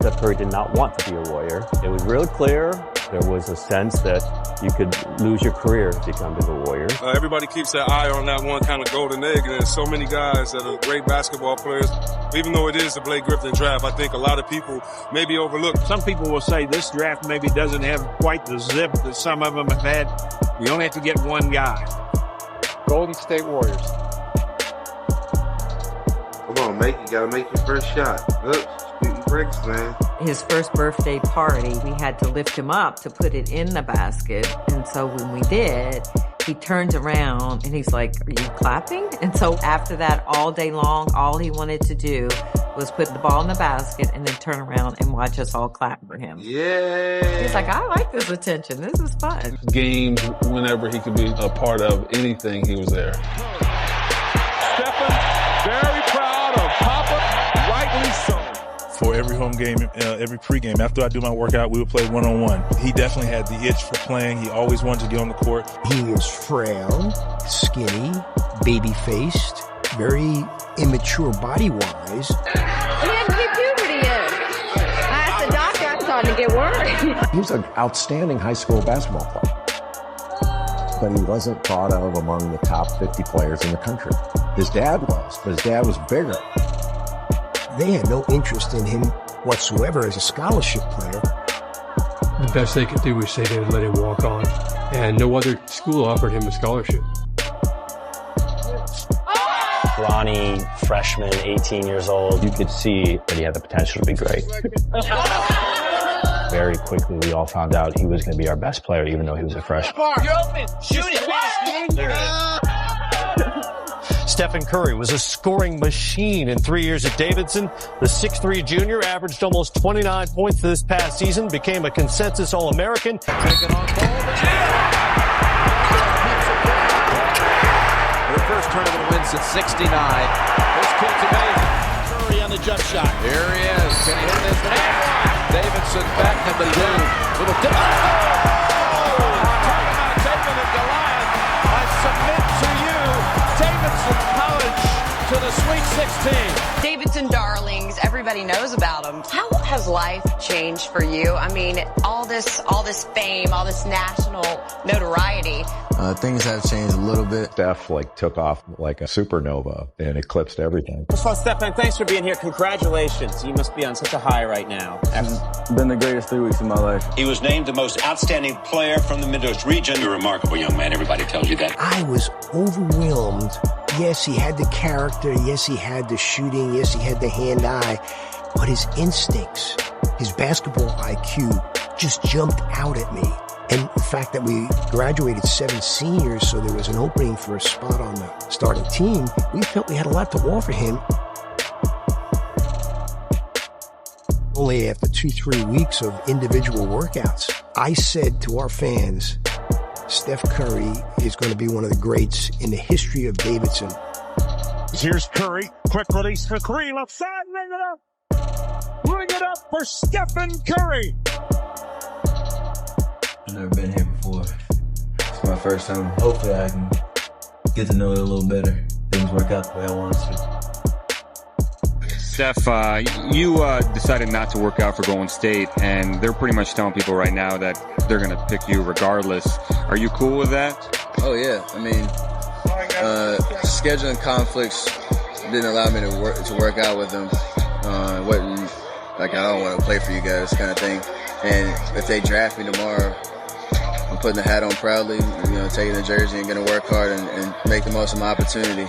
Steph Curry did not want to be a Warrior. It was real clear. There was a sense that you could lose your career if you come to the Warriors. Everybody keeps their eye on that one kind of golden egg, and there's so many guys that are great basketball players. Even though it is the Blake Griffin draft, I think a lot of people maybe overlook. Some people will say this draft maybe doesn't have quite the zip that some of them have had. You only have to get one guy. Golden State Warriors. Come on, you gotta make your first shot. Oops. Bricks, man. His first birthday party, we had to lift him up to put it in the basket. And so when we did, he turns around and he's like, "Are you clapping?" And so after that, all day long, all he wanted to do was put the ball in the basket and then turn around and watch us all clap for him. Yeah. He's like, "I like this attention. This is fun." Games, whenever he could be a part of anything, he was there. Stephen, very proud of Papa, rightly so. For every home game, every pregame, after I do my workout, we would play one-on-one. He definitely had the itch for playing. He always wanted to get on the court. He was frail, skinny, baby-faced, very immature body-wise. He had to get puberty in. I asked the doctor, I thought to get worse. He was an outstanding high school basketball player. But he wasn't thought of among the top 50 players in the country. His dad was, but his dad was bigger. They had no interest in him whatsoever as a scholarship player. The best they could do was say they would let him walk on, and no other school offered him a scholarship. Ronnie, freshman, 18 years old. You could see that he had the potential to be great. Very quickly, we all found out he was going to be our best player, even though he was a freshman. You're open. Shoot it. There it is. Stephen Curry was a scoring machine in 3 years at Davidson. The 6'3" junior averaged almost 29 points this past season, became a consensus All-American. Taking on ball. Their first tournament win since '69. This kid's amazing. Curry on the jump shot. Here he is. Can he hit this? Davidson back at the dude. Little dip. Talking about David and Goliath. I submit to you, Davidson College to the Sweet 16. Davidson Darlings, everybody knows about them. How has life changed for you? I mean, all this fame, all this national notoriety. Things have changed a little bit. Steph took off like a supernova and eclipsed everything. First of all, Stephen, thanks for being here. Congratulations. You must be on such a high right now. It's been the greatest 3 weeks of my life. He was named the most outstanding player from the Midwest region. You're a remarkable young man. Everybody tells you that. I was overwhelmed. Yes, he had the character. Yes, he had the shooting. Yes, he had the hand-eye. But his instincts, his basketball IQ just jumped out at me. And the fact that we graduated 7 seniors, so there was an opening for a spot on the starting team, we felt we had a lot to offer him. Only after 2-3 weeks of individual workouts, I said to our fans, Steph Curry is going to be one of the greats in the history of Davidson. Here's Curry. Quick release for Curry. Left side. Ring it up. Ring it up for Stephen Curry. I've never been here before. It's my first time. Hopefully I can get to know it a little better. Things work out the way I want it to. Steph, you decided not to work out for Golden State, and they're pretty much telling people right now that they're going to pick you regardless. Are you cool with that? Oh, yeah. I mean, scheduling conflicts didn't allow me to work out with them. I don't want to play for you guys kind of thing. And if they draft me tomorrow, I'm putting the hat on proudly, taking the jersey and going to work hard and make the most of my opportunity.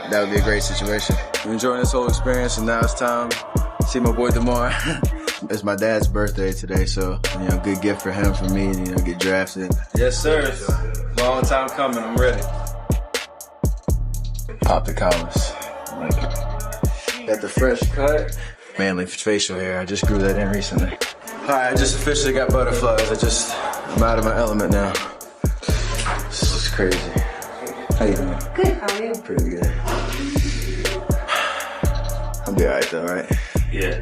That would be a great situation. I'm enjoying this whole experience, and now it's time to see my boy DeMar. It's my dad's birthday today, so, good gift for him, for me, to, get drafted. Yes, sir. Long time coming. I'm ready. Pop the collars. Got the fresh cut. Manly facial hair. I just grew that in recently. All right, I just officially got butterflies. I'm out of my element now. This is crazy. How you doing? Good, how are you? Pretty good. I'll be all right, though, right? Yeah.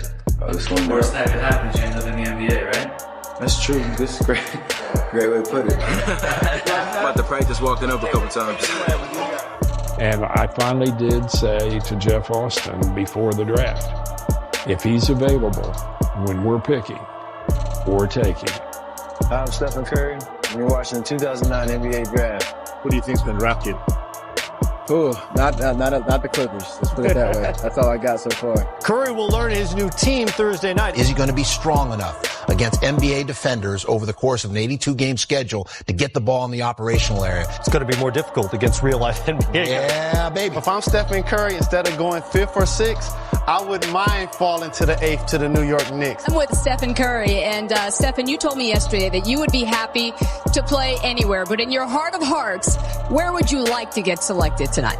This one. Worst that could happen is you end up in the NBA, right? That's true. This is great. Great way to put it. I'm about to practice walking up a couple times. And I finally did say to Jeff Austin before the draft, If he's available when we're picking or taking. I'm Stephen Curry. You're watching the 2009 NBA Draft. Who do you think's been drafted? Ooh, not the Clippers. Let's put it that way. That's all I got so far. Curry will learn his new team Thursday night. Is he going to be strong enough against NBA defenders over the course of an 82-game schedule to get the ball in the operational area? It's going to be more difficult against real-life NBA. Yeah, baby. If I'm Stephen Curry, instead of going 5th or 6th, I wouldn't mind falling to the 8th to the New York Knicks. I'm with Stephen Curry, and Stephen, you told me yesterday that you would be happy to play anywhere, but in your heart of hearts, where would you like to get selected tonight?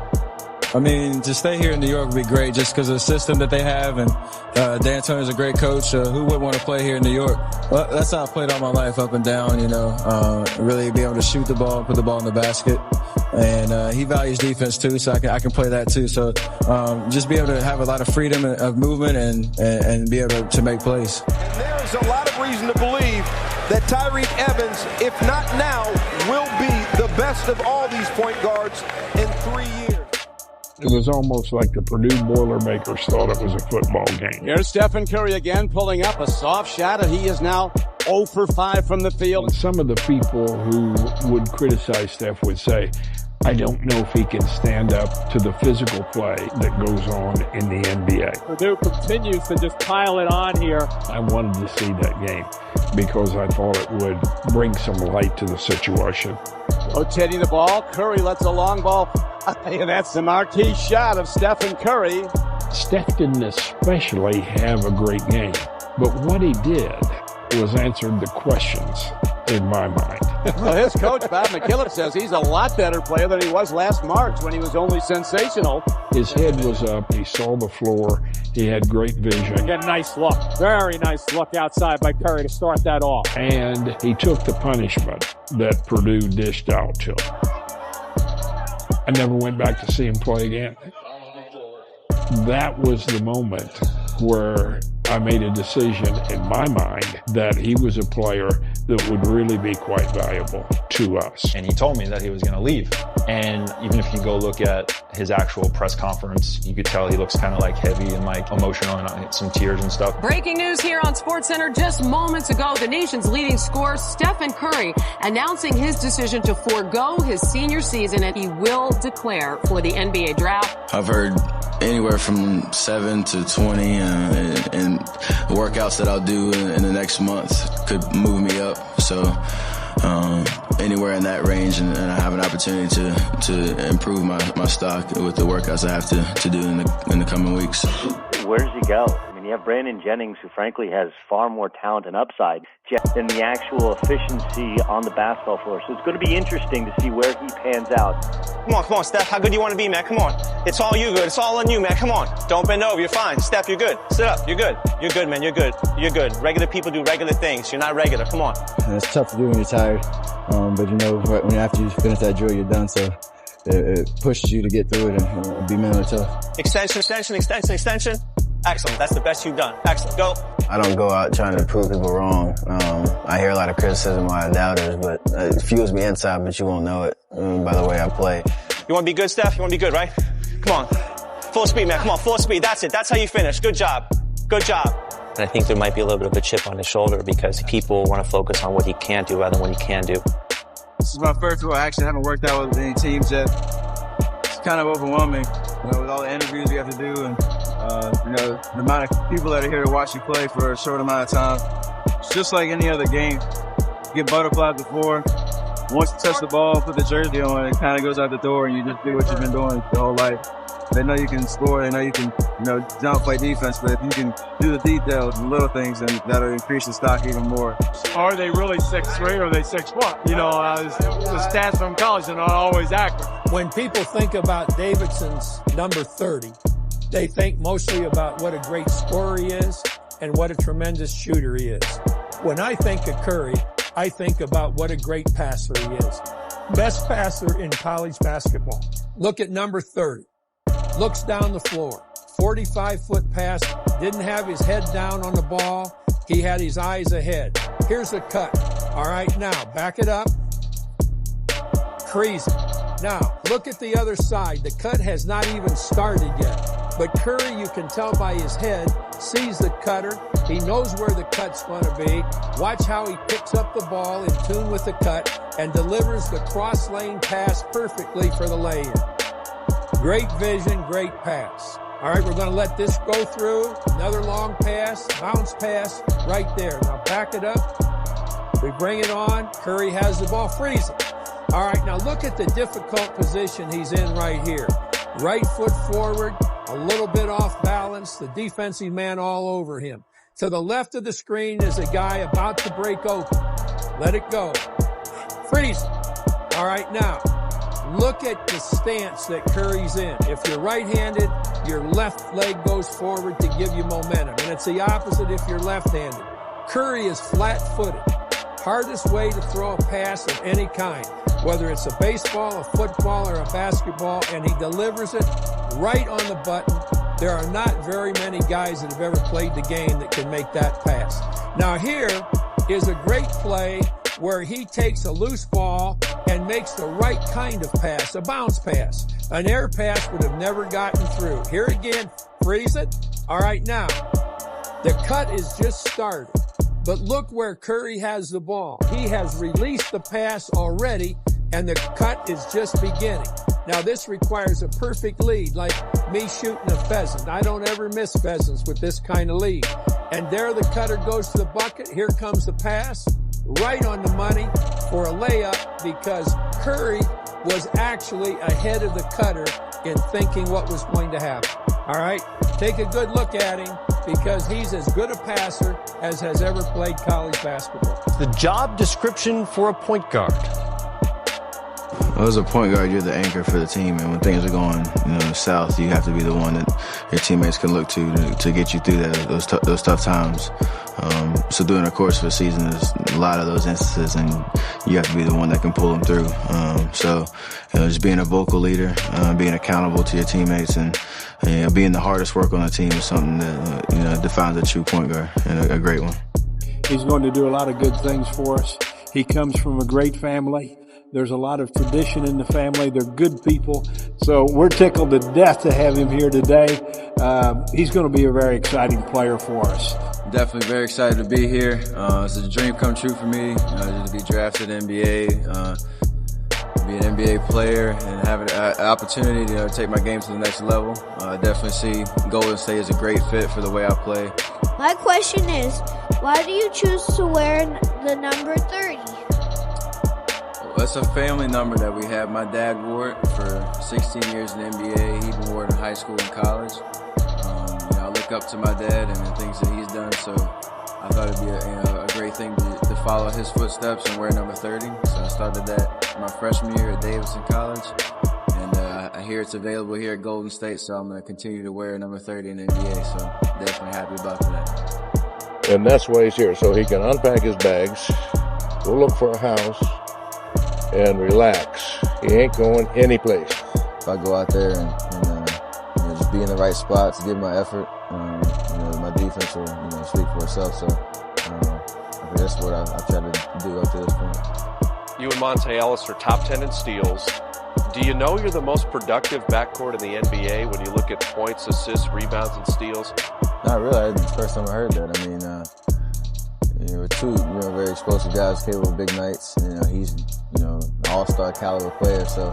I mean, to stay here in New York would be great just because of the system that they have, and Dan Antonio's a great coach. Who wouldn't want to play here in New York? Well, that's how I played all my life, up and down, really be able to shoot the ball, put the ball in the basket. And he values defense too, so I can play that too. So just be able to have a lot of freedom of movement and be able to make plays. And there's a lot of reason to believe that Tyreke Evans, if not now, will be the best of all these point guards in 3 years. It was almost like the Purdue Boilermakers thought it was a football game. Here's Stephen Curry again, pulling up a soft shot, and he is now 0 for 5 from the field. Some of the people who would criticize Steph would say, I don't know if he can stand up to the physical play that goes on in the NBA. Purdue continues to just pile it on here. I wanted to see that game because I thought it would bring some light to the situation. Rotating the ball, Curry lets a long ball. And that's the marquee shot of Stephen Curry. Steph didn't especially have a great game, but what he did was answered the questions in my mind. Well, his coach, Bob McKillop, says he's a lot better player than he was last March when he was only sensational. His head was up. He saw the floor. He had great vision. Again, nice look. Very nice look outside by Curry to start that off. And he took the punishment that Purdue dished out to him. I never went back to see him play again. That was the moment where I made a decision in my mind that he was a player that would really be quite valuable to us. And he told me that he was going to leave. And even if you go look at his actual press conference, you could tell he looks kind of like heavy and like emotional and some tears and stuff. Breaking news here on SportsCenter just moments ago. The nation's leading scorer, Stephen Curry, announcing his decision to forego his senior season, and he will declare for the NBA draft. I've heard anywhere from 7 to 20 and workouts that I'll do in the next month could move me up. So anywhere in that range, and I have an opportunity to improve my stock with the workouts I have to do in the coming weeks. Where does he go? I mean, you have Brandon Jennings, who frankly has far more talent and upside than the actual efficiency on the basketball floor. So it's going to be interesting to see where he pans out. Come on, Steph. How good do you want to be, man? Come on. It's all you good. It's all on you, man. Come on. Don't bend over. You're fine. Steph, you're good. Sit up. You're good. You're good, man. You're good. You're good. Regular people do regular things. You're not regular. Come on. It's tough to do when you're tired. But after you finish that drill, you're done. So it pushes you to get through it and be mentally tough. Extension. Excellent. That's the best you've done. Excellent. Go. I don't go out trying to prove people wrong. I hear a lot of criticism by doubters, but it fuels me inside, but you won't know it by the way I play. You want to be good, Steph? You want to be good, right? Come on. Full speed, man. Come on. Full speed. That's it. That's how you finish. Good job. Good job. And I think there might be a little bit of a chip on his shoulder because people want to focus on what he can't do rather than what he can do. This is my first real action. I haven't worked out with any teams yet. It's kind of overwhelming, with all the interviews we have to do and, the amount of people that are here to watch you play for a short amount of time. It's just like any other game. You get butterflies before. Once you touch the ball, put the jersey on, it kind of goes out the door and you just do what you've been doing your whole life. They know you can score, they know you can, jump, play defense, but if you can do the details, the little things, then that'll increase the stock even more. Are they really 6'3" or are they 6'1"? The stats from college are not always accurate. When people think about Davidson's number 30, they think mostly about what a great scorer he is and what a tremendous shooter he is. When I think of Curry, I think about what a great passer he is. Best passer in college basketball. Look at number 30. Looks down the floor. 45-foot pass. Didn't have his head down on the ball. He had his eyes ahead. Here's a cut. All right, now back it up. Crazy. Now, look at the other side. The cut has not even started yet. But Curry, you can tell by his head, sees the cutter. He knows where the cut's going to be. Watch how he picks up the ball in tune with the cut and delivers the cross lane pass perfectly for the lay-in. Great vision, great pass. All right, we're going to let this go through. Another long pass, bounce pass right there. Now back it up. We bring it on. Curry has the ball. Freeze it. All right, now look at the difficult position he's in right here. Right foot forward, a little bit off balance, the defensive man all over him. To the left of the screen is a guy about to break open. Let it go. Freeze it. All right, now, look at the stance that Curry's in. If you're right-handed, your left leg goes forward to give you momentum. And it's the opposite if you're left-handed. Curry is flat-footed. Hardest way to throw a pass of any kind, whether it's a baseball, a football, or a basketball, and he delivers it right on the button. There are not very many guys that have ever played the game that can make that pass. Now here is a great play where he takes a loose ball and makes the right kind of pass, a bounce pass. An air pass would have never gotten through. Here again, freeze it. All right, now, the cut is just started. But look where Curry has the ball. He has released the pass already, and the cut is just beginning. Now, this requires a perfect lead, like me shooting a pheasant. I don't ever miss pheasants with this kind of lead. And there the cutter goes to the bucket. Here comes the pass, right on the money for a layup, because Curry was actually ahead of the cutter in thinking what was going to happen. All right, take a good look at him, because he's as good a passer as has ever played college basketball. The job description for a point guard. Well, as a point guard, you're the anchor for the team, and when things are going, south, you have to be the one that your teammates can look to get you through those tough times. So during the course of a season, there's a lot of those instances, and you have to be the one that can pull them through. So just being a vocal leader, being accountable to your teammates, and being the hardest work on the team is something that defines a true point guard, and a great one. He's going to do a lot of good things for us. He comes from a great family. There's a lot of tradition in the family. They're good people. So we're tickled to death to have him here today. He's going to be a very exciting player for us. Definitely very excited to be here. It's a dream come true for me, to be drafted in the NBA, be an NBA player, and have an opportunity to take my game to the next level. I definitely see Golden State as a great fit for the way I play. My question is, why do you choose to wear the number 30? It's a family number that we have. My dad wore it for 16 years in the NBA. He even wore it in high school and college. I look up to my dad and the things that he's done, so I thought it'd be a great thing to follow his footsteps and wear number 30. So I started that my freshman year at Davidson College, and I hear it's available here at Golden State, so I'm going to continue to wear number 30 in the NBA, so definitely happy about that. And that's why he's here, so he can unpack his bags, go look for a house, and relax. He ain't going any place. If I go out there and just be in the right spots, give my effort, my defense will speak for itself. So I think that's what I've tried to do up to this point. You and Monte Ellis are top 10 in steals. Do you know you're the most productive backcourt in the NBA when you look at points, assists, rebounds, and steals? Not really. It's the first time I heard that. I mean, we're two very explosive guys capable of big nights. He's an all-star caliber player, so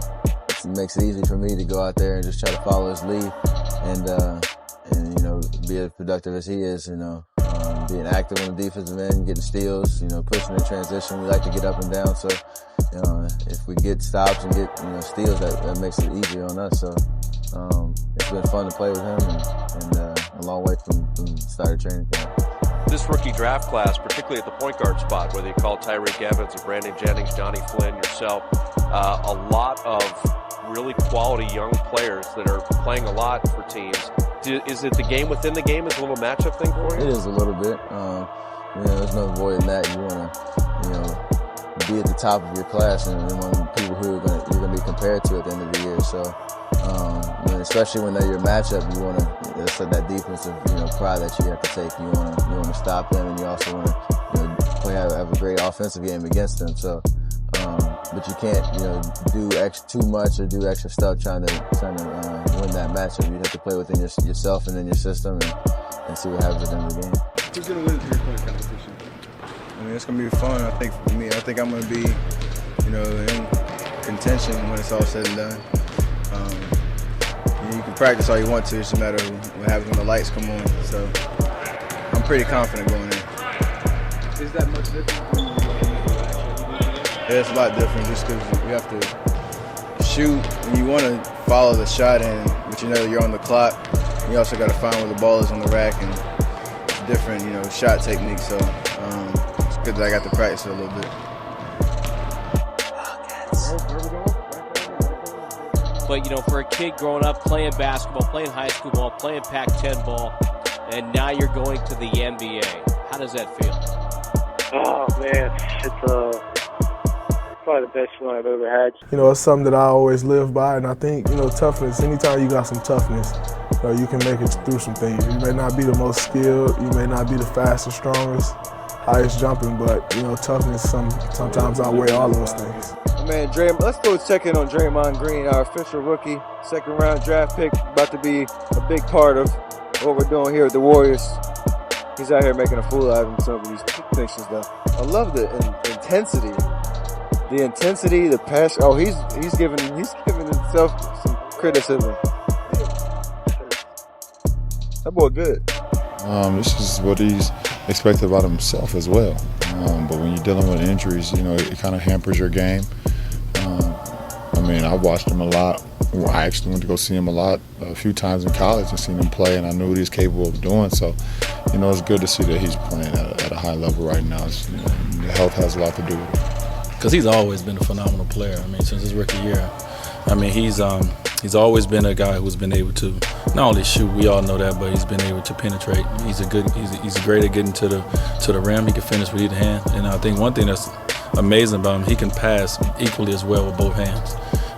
it makes it easy for me to go out there and just try to follow his lead and be as productive as he is. Being active on the defensive end, getting steals, pushing in transition. We like to get up and down, so if we get stops and get steals, that makes it easier on us. So it's been fun to play with him, and a long way from started training camp. This rookie draft class, particularly at the point guard spot, whether you call Tyreek Evans or Brandon Jennings, Johnny Flynn, yourself, a lot of really quality young players that are playing a lot for teams. Is it the game within the game is a little matchup thing for you? It is a little bit. There's no avoiding that. You want to, be at the top of your class and among people who you're going to be compared to at the end of the year. So, especially when they're your matchup, you want to set that defensive, pride that you have to take. You want to stop them, and you also want to, have a great offensive game against them. So, but you can't, do too much or do extra stuff trying to win that matchup. You have to play within yourself and in your system, and see what happens at the end of the game. Who's going to win the three-point competition? I mean, it's going to be fun. I think for me, I think I'm going to be, in contention when it's all said and done. You can practice all you want to. It's just a matter of what happens when the lights come on. So I'm pretty confident going in. Is that much different when you Yeah, it's a lot different just because you have to shoot and you want to follow the shot in, but you're on the clock. You also got to find where the ball is on the rack and different, shot techniques. So it's good that I got to practice it a little bit. But, for a kid growing up playing basketball, playing high school ball, playing Pac-10 ball, and now you're going to the NBA, how does that feel? Oh, man, it's probably the best one I've ever had. It's something that I always live by, and I think, toughness, anytime you got some toughness, you can make it through some things. You may not be the most skilled, you may not be the fastest, strongest, highest jumping, but, toughness sometimes outweigh all those things. Man, let's go check in on Draymond Green, our official rookie, second-round draft pick, about to be a big part of what we're doing here at the Warriors. He's out here making a fool out of himself with these things and stuff. I love the intensity. The intensity, the passion. Oh, he's giving himself some criticism. That boy good. This is what he's expected about himself as well. But when you're dealing with injuries, it kind of hampers your game. I watched him a lot. I actually went to go see him a few times in college and seen him play, and I knew what he was capable of doing. So, it's good to see that he's playing at a high level right now. The health has a lot to do with it. Because he's always been a phenomenal player. since his rookie year. He's always been a guy who's been able to not only shoot, we all know that, but he's been able to penetrate. He's great at getting to the rim. He can finish with either hand. And I think one thing that's amazing about him, he can pass equally as well with both hands.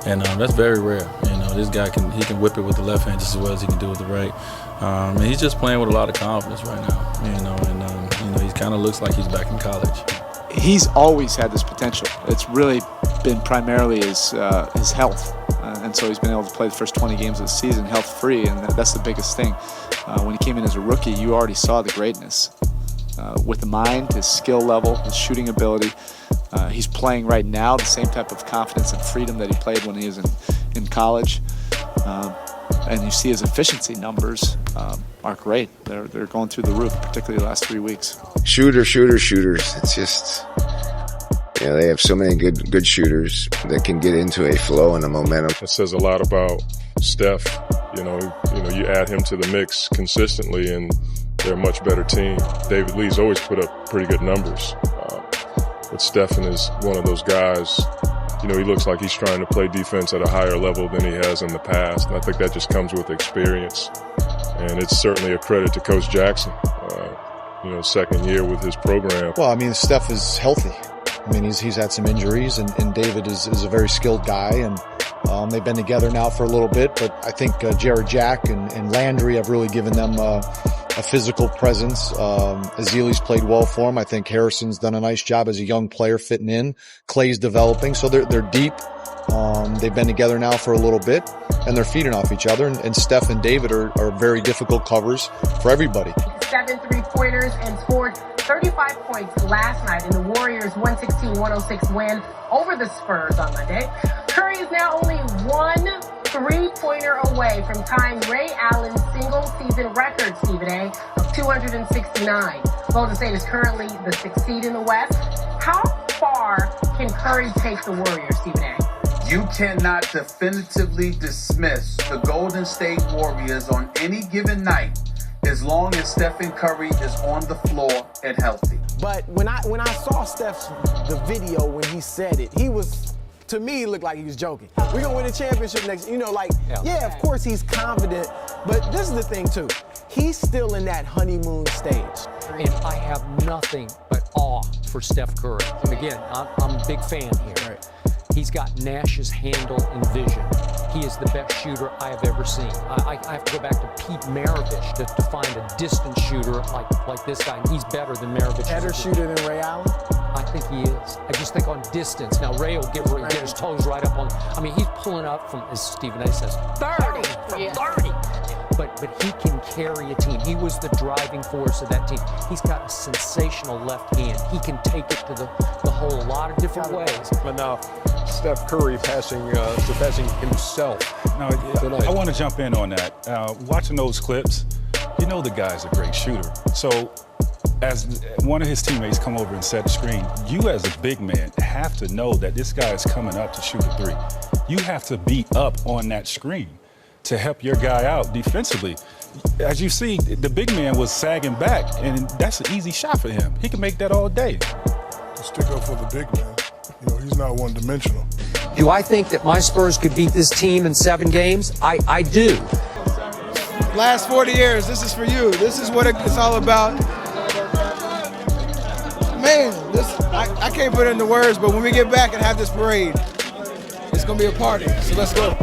And that's very rare. This guy can whip it with the left hand just as well as he can do with the right. And he's just playing with a lot of confidence right now. He kind of looks like he's back in college. He's always had this potential. It's really been primarily his health. And so he's been able to play the first 20 games of the season health-free, and that's the biggest thing. When he came in as a rookie, you already saw the greatness. With the mind, his skill level, his shooting ability. He's playing right now the same type of confidence and freedom that he played when he was in college. And you see his efficiency numbers are great. They're going through the roof, particularly the last 3 weeks. Shooters. It's just, they have so many good shooters that can get into a flow and a momentum. It says a lot about Steph. You add him to the mix consistently, and they're a much better team. David Lee's always put up pretty good numbers. But Stephen is one of those guys, he looks like he's trying to play defense at a higher level than he has in the past. And I think that just comes with experience. And it's certainly a credit to Coach Jackson, second year with his program. Well, Steph is healthy. He's had some injuries, and David is a very skilled guy, and they've been together now for a little bit. But I think Jared Jack and Landry have really given them a physical presence. Ezeli's played well for him. I think Harrison's done a nice job as a young player fitting in. Clay's developing, so they're deep. They've been together now for a little bit, and they're feeding off each other. And Steph and David are very difficult covers for everybody. 7 3-pointers and scored 35 points last night in the Warriors' 116-106 win over the Spurs on Monday. Curry is now only 1 3-pointer away from tying Ray Allen's single-season record, Stephen A., of 269. Golden State is currently the 6th seed in the West. How far can Curry take the Warriors, Stephen A.? You cannot definitively dismiss the Golden State Warriors on any given night as long as Stephen Curry is on the floor and healthy. But when I saw the video when he said it, he was, to me, looked like he was joking. We're going to win a championship next, yeah, of course he's confident, but this is the thing too. He's still in that honeymoon stage. And I have nothing but awe for Steph Curry. And again, I'm a big fan here. Right. He's got Nash's handle and vision. He is the best shooter I have ever seen. I have to go back to Pete Maravich to find a distant shooter like this guy. And he's better than Maravich. Better shooter than Ray Allen? I think he is. I just think on distance. Now, Ray will get his toes right up on. He's pulling up from, as Stephen A. says, 30 from 30. but he can carry a team. He was the driving force of that team. He's got a sensational left hand. He can take it to the hole a lot of different ways. But now, Steph Curry surpassing himself. Now, I want to jump in on that. Watching those clips, you know the guy's a great shooter. So, as one of his teammates come over and set the screen, you as a big man have to know that this guy is coming up to shoot a three. You have to be up on that screen to help your guy out defensively. As you see, the big man was sagging back, and that's an easy shot for him. He can make that all day. Stick up for the big man. You know, he's not one-dimensional. Do I think that my Spurs could beat this team in 7 games? I do. Last 40 years, this is for you. This is what it's all about. Man, I can't put it into words, but when we get back and have this parade, it's going to be a party. So let's go.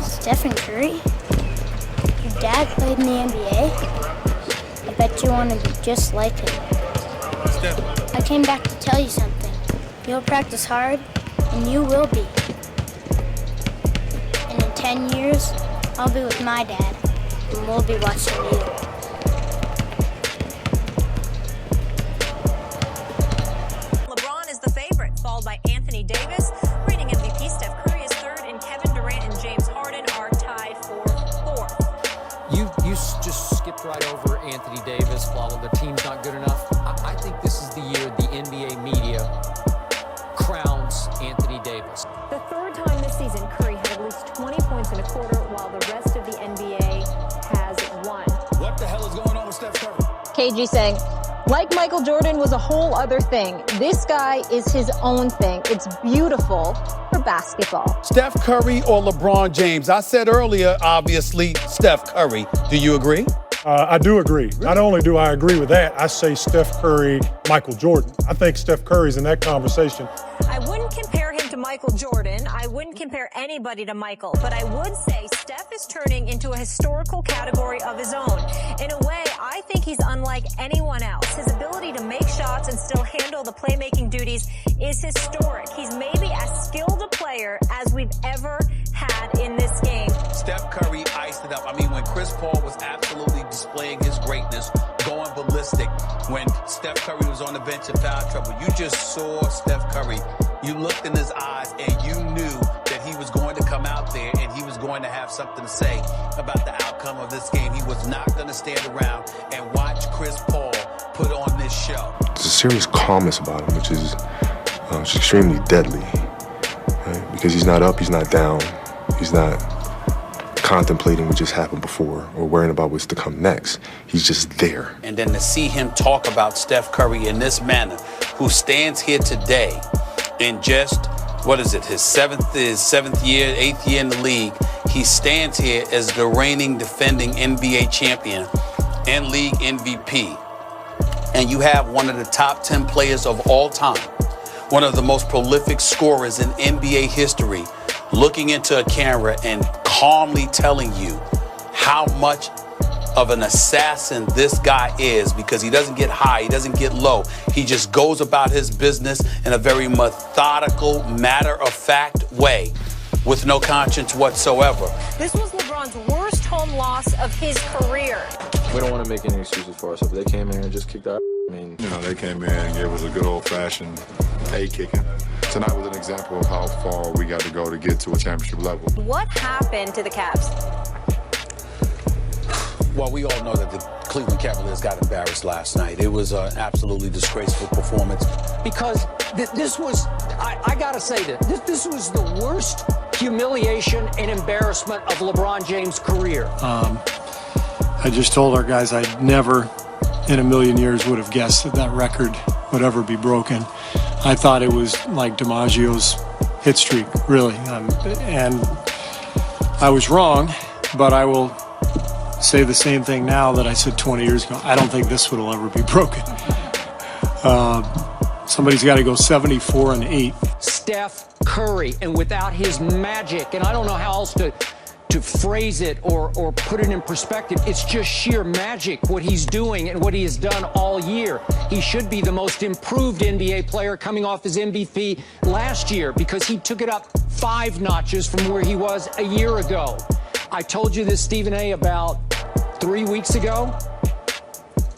Stephen Curry? Your dad played in the NBA? I bet you want to be just like him. I came back to tell you something. You'll practice hard, and you will be. And in 10 years, I'll be with my dad, and we'll be watching you. LeBron is the favorite, followed by Anthony Davis. Reigning MVP Steph Curry is third, and Kevin Durant and James Harden are tied for fourth. You just skipped right over Anthony Davis, while the team's not good enough. I think this is the year the NBA media crowns Anthony Davis. The third time this season, Curry had at least 20 points in a quarter, while the rest of the NBA has won. What the hell is going on with Steph Curry? KG saying, like Michael Jordan was a whole other thing. This guy is his own thing. It's beautiful for basketball. Steph Curry or LeBron James? I said earlier, obviously, Steph Curry. Do you agree? I do agree. Not only do I agree with that, I say Steph Curry, Michael Jordan. I think Steph Curry's in that conversation. I wouldn't compare him to Michael Jordan. I wouldn't compare anybody to Michael, but I would say Steph is turning into a historical category of his own. In a way, I think he's unlike anyone else. His ability to make shots and still handle the playmaking duties is historic. He's maybe as skilled a player as we've ever had in this game. Steph Curry iced it up. I mean, when Chris Paul was absolutely displaying his greatness, going ballistic, when Steph Curry was on the bench in foul trouble, you just saw Steph Curry. You looked in his eyes and you knew that he was going to come out there and he was going to have something to say about the outcome of this game. He was not going to stand around and watch Chris Paul put on this show. There's a serious calmness about him, which is extremely deadly, right? Because he's not up, he's not down, he's not contemplating what just happened before or worrying about what's to come next. He's just there. And then to see him talk about Steph Curry in this manner, who stands here today in just, his seventh year, 8th year in the league, he stands here as the reigning defending NBA champion and league MVP. And you have one of the top 10 players of all time, one of the most prolific scorers in NBA history, looking into a camera and calmly telling you how much of an assassin this guy is, because he doesn't get high, he doesn't get low. He just goes about his business in a very methodical, matter-of-fact way with no conscience whatsoever. This was LeBron's worst home loss of his career. We don't want to make any excuses for ourselves. They came in and just kicked our they came in and gave us a good old-fashioned A-kicking. Tonight was an example of how far we got to go to get to a championship level. What happened to the Cavs? Well, we all know that the Cleveland Cavaliers got embarrassed last night. It was an absolutely disgraceful performance. Because this was, I gotta say this was the worst humiliation and embarrassment of LeBron James' career. I just told our guys I'd never in a million years would have guessed that record would ever be broken. I thought it was like DiMaggio's hit streak, really. And I was wrong, but I will say the same thing now that I said 20 years ago. I don't think this will ever be broken. Somebody's got to go 74-8. Steph Curry, and without his magic, and I don't know how else to phrase it or put it in perspective, it's just sheer magic what he's doing and what he has done all year. He should be the most improved NBA player coming off his MVP last year, because he took it up 5 notches from where he was a year ago. I told you this, Stephen A., about 3 weeks ago.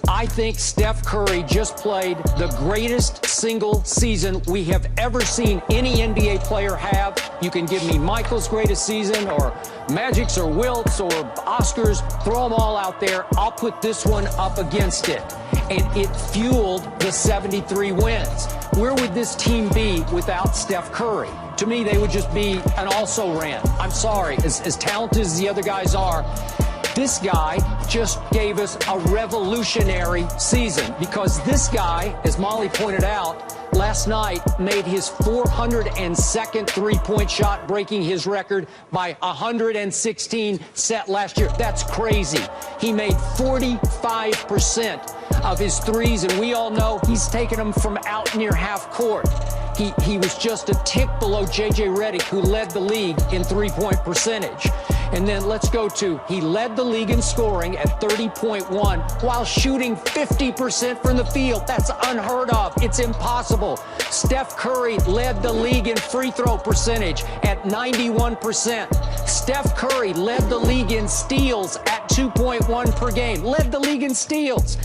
I think Steph Curry just played the greatest single season we have ever seen any NBA player have. You can give me Michael's greatest season or Magic's or Wilt's or Oscar's. Throw them all out there. I'll put this one up against it. And it fueled the 73 wins. Where would this team be without Steph Curry? To me, they would just be an also-ran. I'm sorry, as talented as the other guys are, this guy just gave us a revolutionary season because this guy, as Molly pointed out, last night made his 402nd three-point shot, breaking his record by 116 set last year. That's crazy. He made 45% of his threes, and we all know he's taken them from out near half court. He was just a tick below J.J. Redick, who led the league in three-point percentage. And then let's go to, he led the league in scoring at 30.1 while shooting 50% from the field. That's unheard of. It's impossible. Steph Curry led the league in free throw percentage at 91%. Steph Curry led the league in steals at 2.1 per game. Led the league in steals.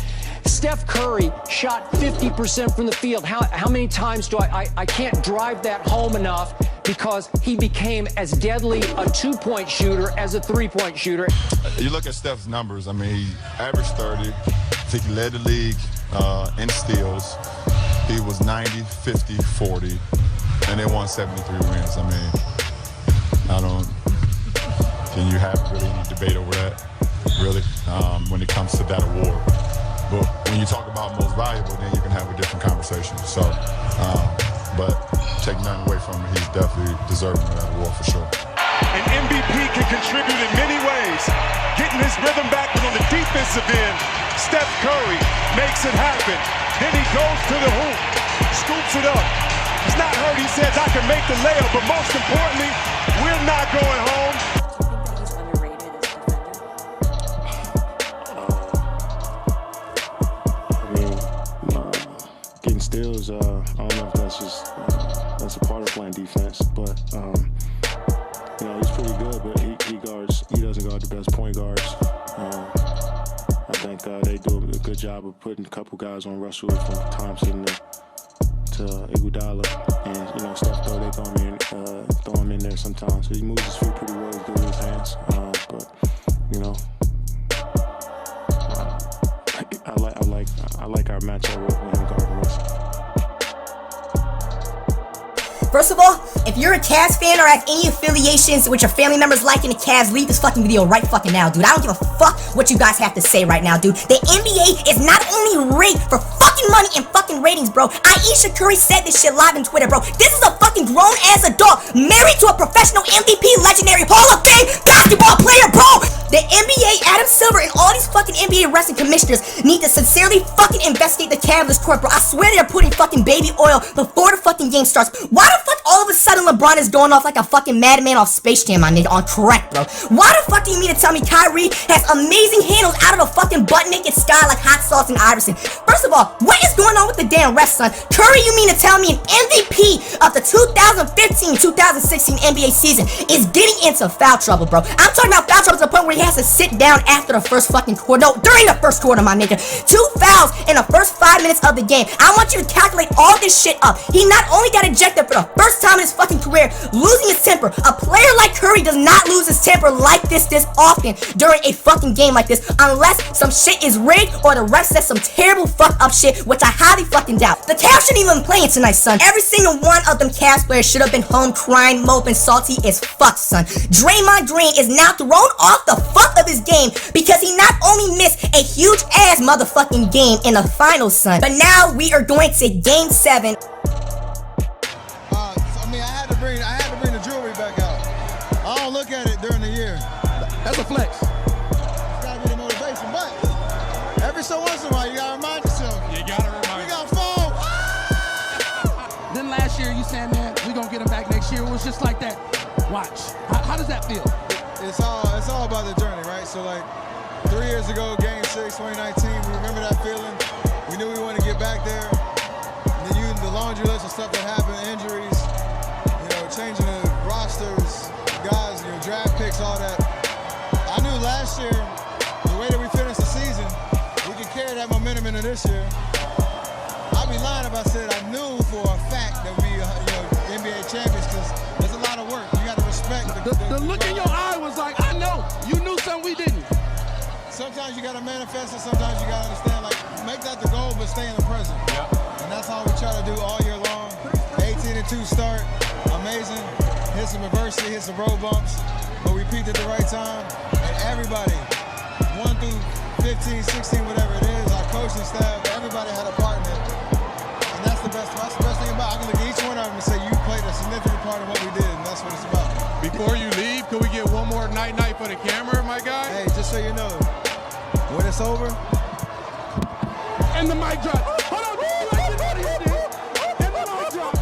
Steph Curry shot 50% from the field. How many times do I can't drive that home enough because he became as deadly a two-point shooter as a three-point shooter. You look at Steph's numbers, I mean, he averaged 30. I think he led the league in steals. He was 90, 50, 40, and they won 73 wins. I mean, can you have really any debate over that, really, when it comes to that award? But when you talk about most valuable, then you can have a different conversation. So, but take nothing away from him. He's definitely deserving of that award for sure. An MVP can contribute in many ways. Getting his rhythm back, but on the defensive end, Steph Curry makes it happen. Then he goes to the hoop, scoops it up. He's not hurt. He says, I can make the layup, but most importantly, we're not going home. Steals, I don't know if that's just that's a part of playing defense, but you know, he's pretty good, but he doesn't guard the best point guards. I think they do a good job of putting a couple guys on Russell from Thompson to Iguodala, and you know, Steph though they throw him in there sometimes. So he moves his feet pretty well, he's good with his hands, but you know. I like our matchup with him guarding Russell. First of all, if you're a Cavs fan or have any affiliations with your family members liking the Cavs, leave this fucking video right fucking now, dude. I don't give a fuck what you guys have to say right now, dude. The NBA is not only rigged for fucking money and fucking ratings, bro. Aisha Curry said this shit live on Twitter, bro. This is a fucking grown-ass adult married to a professional MVP, legendary Hall of Fame basketball player, bro. The NBA, Adam Silver, and all these fucking NBA wrestling commissioners need to sincerely fucking investigate the Cavs court, bro. I swear they're putting fucking baby oil before the fucking game starts. Why the fuck all of a sudden LeBron is going off like a fucking madman off Space Jam, my nigga, on correct, bro? Why the fuck do you mean to tell me Kyrie has amazing handles out of a fucking butt-naked sky like hot sauce and Iverson? First of all, what is going on with the damn refs, son? Curry, you mean to tell me an MVP of the 2015-2016 NBA season is getting into foul trouble, bro? I'm talking about foul trouble to the point where he has to sit down after the first fucking quarter. No, during the first quarter, my nigga. 2 fouls in the first 5 minutes of the game. I want you to calculate all this shit up. He not only got ejected for the first time in his fucking career, losing his temper. A player like Curry does not lose his temper like this often during a fucking game like this, unless some shit is rigged or the ref says some terrible fuck up shit, which I highly fucking doubt. The Cavs shouldn't even be playing tonight, son. Every single one of them Cavs players should have been home crying, moping, salty as fuck, son. Draymond Green is now thrown off the fuck of his game because he not only missed a huge ass motherfucking game in the finals, son, but now we are going to game 7. I had to bring the jewelry back out. I don't look at it during the year. That's a flex. It's gotta be the motivation, but every so once in a while you gotta remind yourself. You gotta remind. We got fall. Then last year you said, man, we gonna get him back next year. It was just like that. Watch. How does that feel? It's all about the journey, right? So like 3 years ago, Game 6, 2019, we remember that feeling. We knew we wanted to get back there. And then the laundry list of stuff that happened, injuries, changing the rosters, guys, draft picks, all that. this year. I'd be lying if I said I knew for a fact that we, NBA champions, because there's a lot of work. You got to respect the look in your eye was like, I know. You knew something we didn't. Sometimes you got to manifest it. Sometimes you got to understand, like, make that the goal, but stay in the present. Yep. And that's all we try to do all year long. 18-2 start, amazing. Hit some adversity, hit some road bumps, but we peaked at the right time. And everybody, 1 through 15, 16, whatever it is, our coaching staff, everybody had a part in it. And that's the best thing about it. I can look at each one of them and say, you played a significant part of what we did, and that's what it's about. Before you leave, can we get one more night-night for the camera, my guy? Hey, just so you know, when it's over. And the mic drop. Hold on, and the mic drop.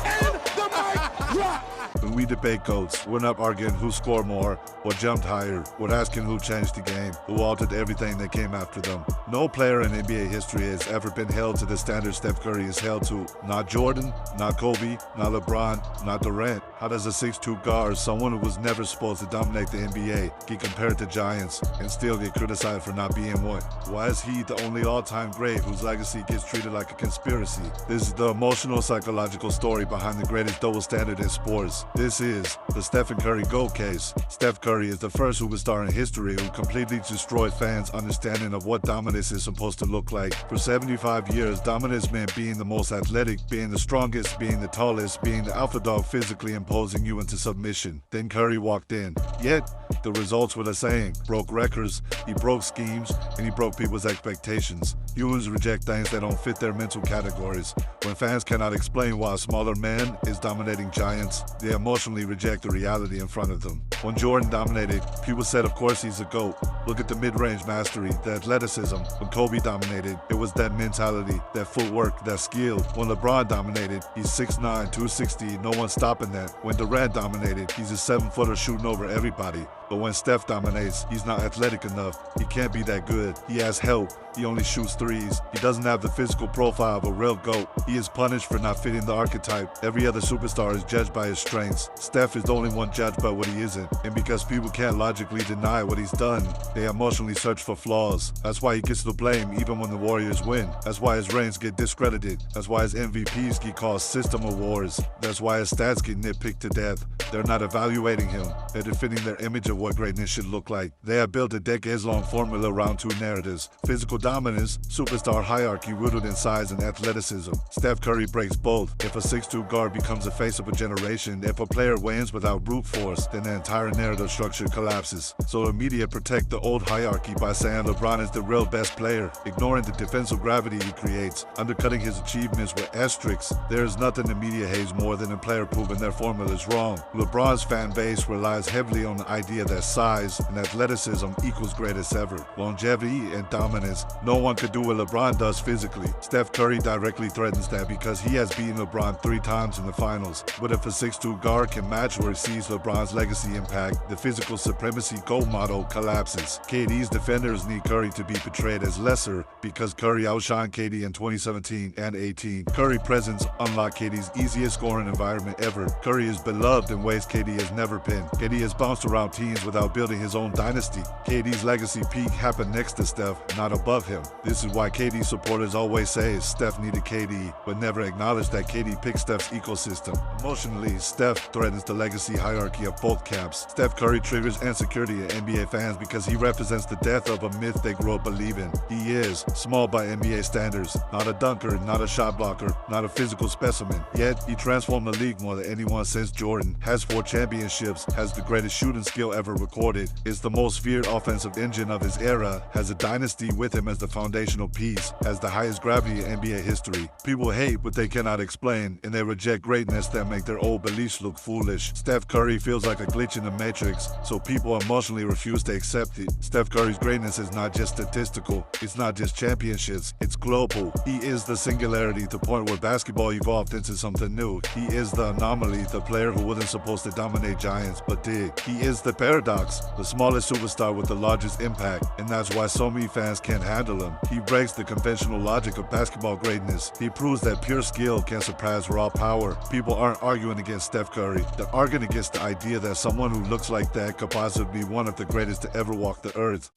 And the mic drop. When we debate GOATs, we're not arguing who scored more or jumped higher. We're asking who changed the game, who altered everything that came after them. No player in NBA history has ever been held to the standard Steph Curry is held to. Not Jordan, not Kobe, not LeBron, not Durant. How does a 6'2 guard, someone who was never supposed to dominate the NBA, get compared to giants and still get criticized for not being one? Why is he the only all-time great whose legacy gets treated like a conspiracy? This is the emotional, psychological story behind the greatest double standard in sports. This is the Stephen Curry GOAT case. Steph Curry is the first superstar in history who completely destroyed fans' understanding of what dominance is supposed to look like. For 75 years, dominance meant being the most athletic, being the strongest, being the tallest, being the alpha dog, physically imposing you into submission. Then Curry walked in. Yet, the results were the same. Broke records, he broke schemes, and he broke people's expectations. Humans reject things that don't fit their mental categories. When fans cannot explain why a smaller man is dominating giants, they emotionally reject the reality in front of them. When Jordan dominated, people said, of course he's a GOAT. Look at the mid-range mastery, the athleticism. When Kobe dominated, it was that mentality, that footwork, that skill. When LeBron dominated, he's 6'9", 260, no one's stopping that. When Durant dominated, he's a 7-footer shooting over everybody. But when Steph dominates, he's not athletic enough. He can't be that good. He has help. He only shoots threes. He doesn't have the physical profile of a real GOAT. He is punished for not fitting the archetype. Every other superstar is judged by his strengths. Steph is the only one judged by what he isn't. And because people can't logically deny what he's done, they emotionally search for flaws. That's why he gets the blame even when the Warriors win. That's why his reigns get discredited. That's why his MVPs get called system awards. That's why his stats get nitpicked to death. They're not evaluating him. They're defending their image of what greatness should look like. They have built a decades-long formula around two narratives: physical dominance, superstar hierarchy rooted in size and athleticism. Steph Curry breaks both. If a 6'2 guard becomes the face of a generation, if a player wins without brute force, then the entire narrative structure collapses. So the media protect the old hierarchy by saying LeBron is the real best player, ignoring the defensive gravity he creates, undercutting his achievements with asterisks. There is nothing the media hates more than a player proving their formula is wrong. LeBron's fan base relies heavily on the idea that size and athleticism equals greatest ever. Longevity and dominance. No one could do what LeBron does physically. Steph Curry directly threatens that because he has beaten LeBron 3 times in the finals. But if a 6'2 guard can match or exceeds LeBron's legacy impact, the physical supremacy GOAT model collapses. KD's defenders need Curry to be portrayed as lesser because Curry outshined KD in 2017 and 18. Curry presence unlocked KD's easiest scoring environment ever. Curry is beloved in ways KD has never been. KD has bounced around teams without building his own dynasty. KD's legacy peak happened next to Steph, not above him. This is why KD supporters always say Steph needed KD, but never acknowledge that KD picked Steph's ecosystem. Emotionally, Steph threatens the legacy hierarchy of both camps. Steph Curry triggers insecurity in NBA fans because he represents the death of a myth they grew up believing. He is small by NBA standards, not a dunker, not a shot blocker, not a physical specimen. Yet, he transformed the league more than anyone since Jordan, has 4 championships, has the greatest shooting skill ever recorded, is the most feared offensive engine of his era, has a dynasty with him as the foundational piece, has the highest gravity in NBA history. People hate what they cannot explain, and they reject greatness that make their old beliefs look foolish. Steph Curry feels like a glitch in the matrix, so people emotionally refuse to accept it. Steph Curry's greatness is not just statistical, it's not just championships, it's global. He is the singularity, the point where basketball evolved into something new. He is the anomaly, the player who wasn't supposed to dominate giants, but did. He is the paradox, the smallest superstar with the largest impact, and that's why so many fans can't handle him. He breaks the conventional logic of basketball greatness. He proves that pure skill can surpass raw power. People aren't arguing against Steph Curry. They're arguing against the idea that someone who looks like that could possibly be one of the greatest to ever walk the earth.